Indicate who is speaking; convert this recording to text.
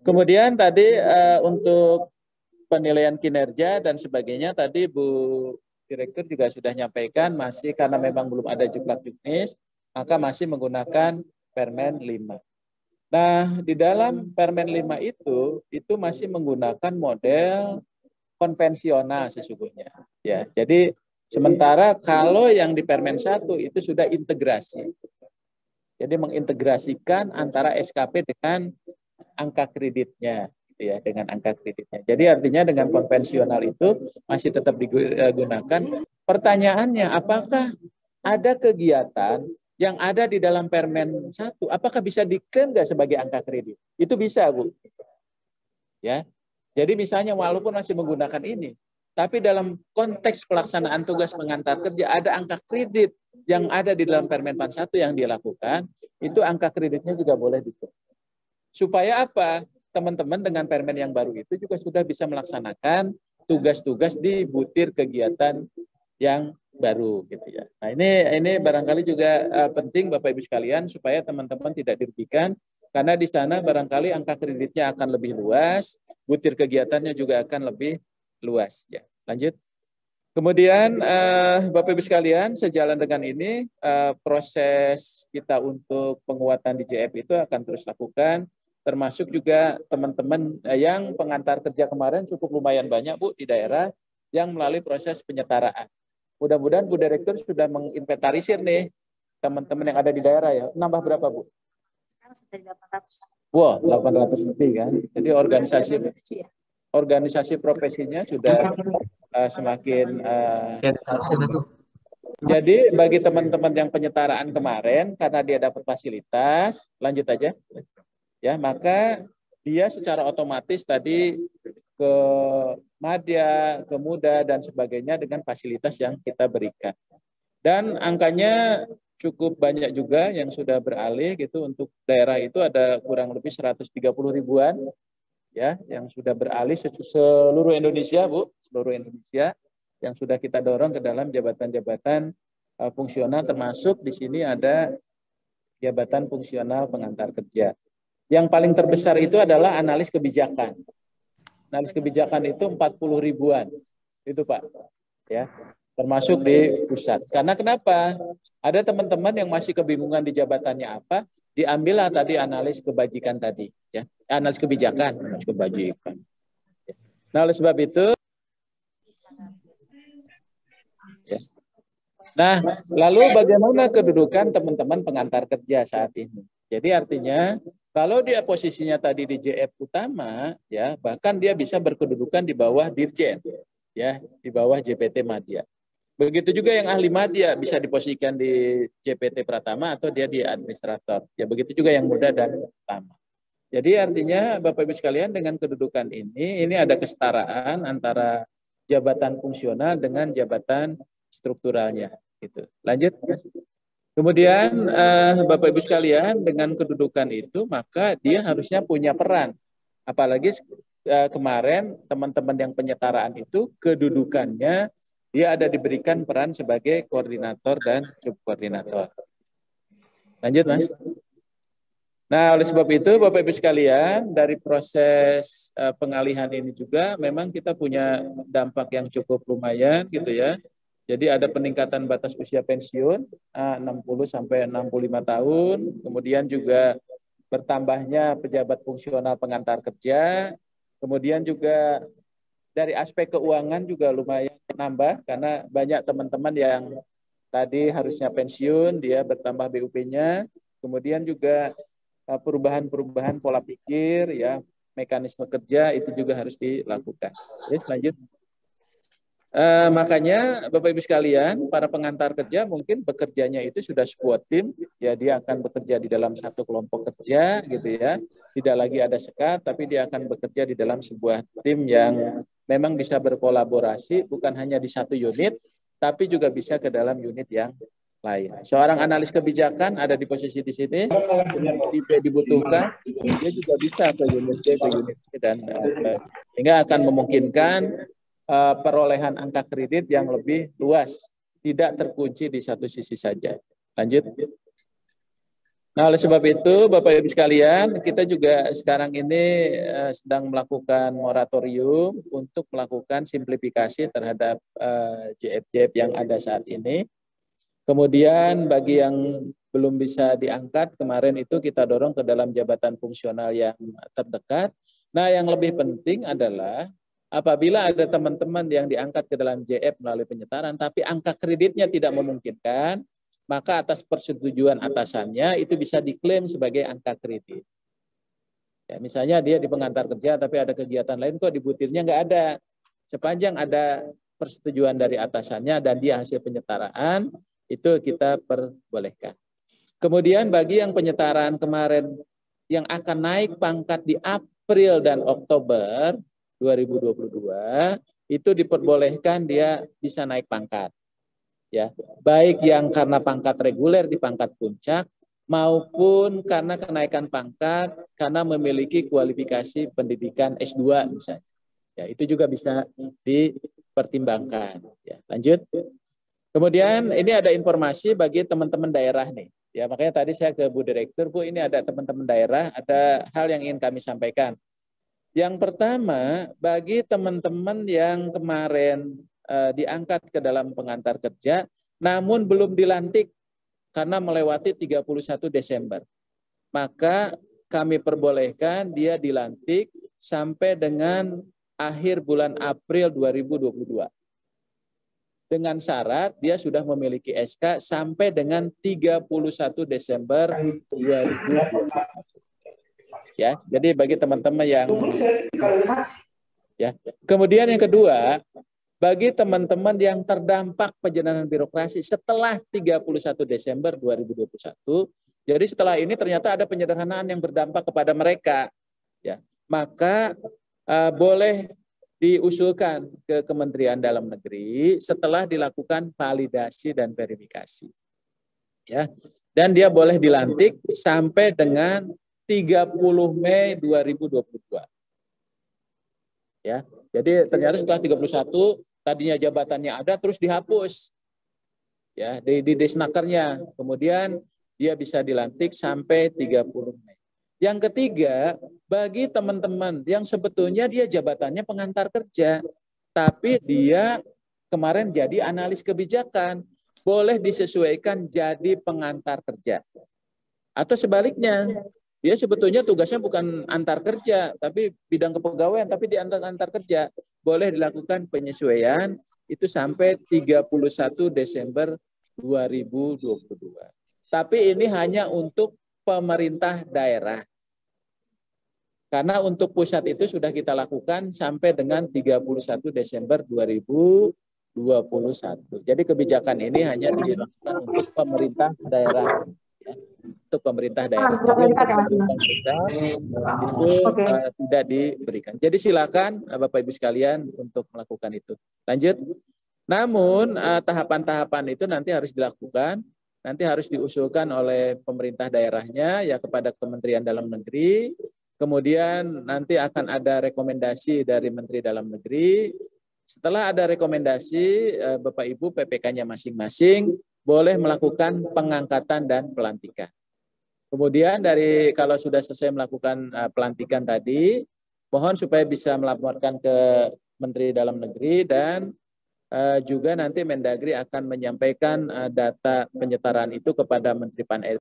Speaker 1: Kemudian tadi untuk penilaian kinerja dan sebagainya tadi Bu Direktur juga sudah nyampaikan masih karena memang belum ada juklak juknis, maka masih menggunakan Permen 5. Nah, di dalam Permen 5 itu masih menggunakan model konvensional sesungguhnya. Ya, jadi sementara kalau yang di Permen 1 itu sudah integrasi. Jadi mengintegrasikan antara SKP dengan angka kreditnya, gitu ya, dengan angka kreditnya. Jadi artinya dengan konvensional itu masih tetap digunakan. Pertanyaannya, apakah ada kegiatan yang ada di dalam Permen 1, apakah bisa diklaim nggak sebagai angka kredit? Itu bisa, Bu. Ya. Jadi misalnya walaupun masih menggunakan ini, tapi dalam konteks pelaksanaan tugas pengantar kerja ada angka kredit yang ada di dalam Permen 1 yang dilakukan, itu angka kreditnya juga boleh diklaim. Supaya apa? Teman-teman dengan Permen yang baru itu juga sudah bisa melaksanakan tugas-tugas di butir kegiatan yang baru gitu ya. Nah, ini barangkali juga penting Bapak Ibu sekalian supaya teman-teman tidak dirugikan karena di sana barangkali angka kreditnya akan lebih luas, butir kegiatannya juga akan lebih luas ya. Lanjut. Kemudian Bapak Ibu sekalian, sejalan dengan ini proses kita untuk penguatan di JF itu akan terus lakukan, termasuk juga teman-teman yang pengantar kerja kemarin cukup lumayan banyak Bu di daerah yang melalui proses penyetaraan. Mudah-mudahan Bu Direktur sudah menginventarisir nih teman-teman yang ada di daerah ya. Nambah berapa Bu?
Speaker 2: Sekarang sudah 800.
Speaker 1: Wah, 800 lebih kan. Jadi organisasi profesinya sudah semakin jadi bagi teman-teman yang penyetaraan kemarin karena dia dapat fasilitas, lanjut aja. Ya, maka dia secara otomatis tadi ke Madya, ke Muda dan sebagainya dengan fasilitas yang kita berikan. Dan angkanya cukup banyak juga yang sudah beralih gitu untuk daerah itu ada kurang lebih 130 ribuan ya yang sudah beralih seluruh Indonesia Bu, seluruh Indonesia yang sudah kita dorong ke dalam jabatan-jabatan fungsional termasuk di sini ada jabatan fungsional pengantar kerja. Yang paling terbesar itu adalah analis kebijakan. Analis kebijakan itu 40 ribuan. Itu Pak. Ya. Termasuk di pusat. Karena kenapa? Ada teman-teman yang masih kebingungan di jabatannya apa, diambillah tadi analis kebajikan tadi, ya. Analis kebijakan, analis kebajikan. Nah, oleh sebab itu ya. Nah, lalu bagaimana kedudukan teman-teman pengantar kerja saat ini? Jadi artinya kalau dia posisinya tadi di JF utama, ya bahkan dia bisa berkedudukan di bawah Dirjen, ya di bawah JPT Madya. Begitu juga yang ahli Madya bisa diposisikan di JPT Pratama atau dia di administrator. Ya begitu juga yang muda dan utama. Jadi artinya Bapak Ibu sekalian dengan kedudukan ini ada kesetaraan antara jabatan fungsional dengan jabatan strukturalnya. Gitu. Lanjut. Kemudian Bapak Ibu sekalian dengan kedudukan itu maka dia harusnya punya peran. Apalagi kemarin teman-teman yang penyetaraan itu kedudukannya dia ada diberikan peran sebagai koordinator dan subkoordinator. Lanjut Mas. Nah oleh sebab itu Bapak Ibu sekalian dari proses pengalihan ini juga memang kita punya dampak yang cukup lumayan gitu ya. Jadi ada peningkatan batas usia pensiun 60 sampai 65 tahun, kemudian juga bertambahnya pejabat fungsional pengantar kerja, kemudian juga dari aspek keuangan juga lumayan menambah karena banyak teman-teman yang tadi harusnya pensiun, dia bertambah BUP-nya, kemudian juga perubahan-perubahan pola pikir, ya mekanisme kerja itu juga harus dilakukan. Terus lanjut. Makanya Bapak Ibu sekalian, para pengantar kerja mungkin bekerjanya itu sudah squad tim, ya dia akan bekerja di dalam satu kelompok kerja gitu ya. Tidak lagi ada sekat, tapi dia akan bekerja di dalam sebuah tim yang memang bisa berkolaborasi bukan hanya di satu unit, tapi juga bisa ke dalam unit yang lain. Seorang analis kebijakan ada di posisi di sini, IP dibutuhkan, dia juga bisa ke unit B, ke unit C dan sehingga akan memungkinkan perolehan angka kredit yang lebih luas, tidak terkunci di satu sisi saja. Lanjut. Nah, oleh sebab itu, Bapak Ibu sekalian, kita juga sekarang ini sedang melakukan moratorium untuk melakukan simplifikasi terhadap JF-JF yang ada saat ini. Kemudian bagi yang belum bisa diangkat, kemarin itu kita dorong ke dalam jabatan fungsional yang terdekat. Nah, yang lebih penting adalah apabila ada teman-teman yang diangkat ke dalam JF melalui penyetaran, tapi angka kreditnya tidak memungkinkan, maka atas persetujuan atasannya itu bisa diklaim sebagai angka kredit. Ya, misalnya dia di pengantar kerja tapi ada kegiatan lain kok di butirnya nggak ada. Sepanjang ada persetujuan dari atasannya dan dia hasil penyetaraan, itu kita perbolehkan. Kemudian bagi yang penyetaran kemarin yang akan naik pangkat di April dan Oktober 2022, itu diperbolehkan dia bisa naik pangkat. Ya, baik yang karena pangkat reguler di pangkat puncak maupun karena kenaikan pangkat karena memiliki kualifikasi pendidikan S2 misalnya. Ya, itu juga bisa dipertimbangkan. Ya, lanjut. Kemudian ini ada informasi bagi teman-teman daerah nih. Ya, makanya tadi saya ke Bu Direktur, Bu, ini ada teman-teman daerah, ada hal yang ingin kami sampaikan. Yang pertama, bagi teman-teman yang kemarin diangkat ke dalam pengantar kerja, namun belum dilantik karena melewati 31 Desember. Maka kami perbolehkan dia dilantik sampai dengan akhir bulan April 2022. Dengan syarat dia sudah memiliki SK sampai dengan 31 Desember 2021. Ya, jadi bagi teman-teman yang ya. Kemudian yang kedua, bagi teman-teman yang terdampak penjenanan birokrasi setelah 31 Desember 2021, jadi setelah ini ternyata ada penyederhanaan yang berdampak kepada mereka, ya, maka boleh diusulkan ke Kementerian Dalam Negeri setelah dilakukan validasi dan verifikasi, ya, dan dia boleh dilantik sampai dengan 30 Mei 2022. Ya, jadi ternyata setelah 31 tadinya jabatannya ada terus dihapus. Ya, di Disnakernya. Kemudian dia bisa dilantik sampai 30 Mei. Yang ketiga, bagi teman-teman yang sebetulnya dia jabatannya pengantar kerja, tapi dia kemarin jadi analis kebijakan, boleh disesuaikan jadi pengantar kerja. Atau sebaliknya, dia sebetulnya tugasnya bukan antar kerja, tapi bidang kepegawaian, tapi di antar kerja. Boleh dilakukan penyesuaian itu sampai 31 Desember 2022. Tapi ini hanya untuk pemerintah daerah. Karena untuk pusat itu sudah kita lakukan sampai dengan 31 Desember 2021. Jadi kebijakan ini hanya dilakukan untuk pemerintah daerah. Untuk pemerintah daerah. Jadi untuk pemerintah daerah itu tidak diberikan. Jadi silakan Bapak Ibu sekalian untuk melakukan itu. Lanjut. Namun tahapan-tahapan itu nanti harus dilakukan, nanti harus diusulkan oleh pemerintah daerahnya ya kepada Kementerian Dalam Negeri. Kemudian nanti akan ada rekomendasi dari Menteri Dalam Negeri. Setelah ada rekomendasi Bapak Ibu PPK-nya masing-masing boleh melakukan pengangkatan dan pelantikan. Kemudian kalau sudah selesai melakukan pelantikan tadi, mohon supaya bisa melaporkan ke Menteri Dalam Negeri dan juga nanti Mendagri akan menyampaikan data penyetaraan itu kepada Menteri Pan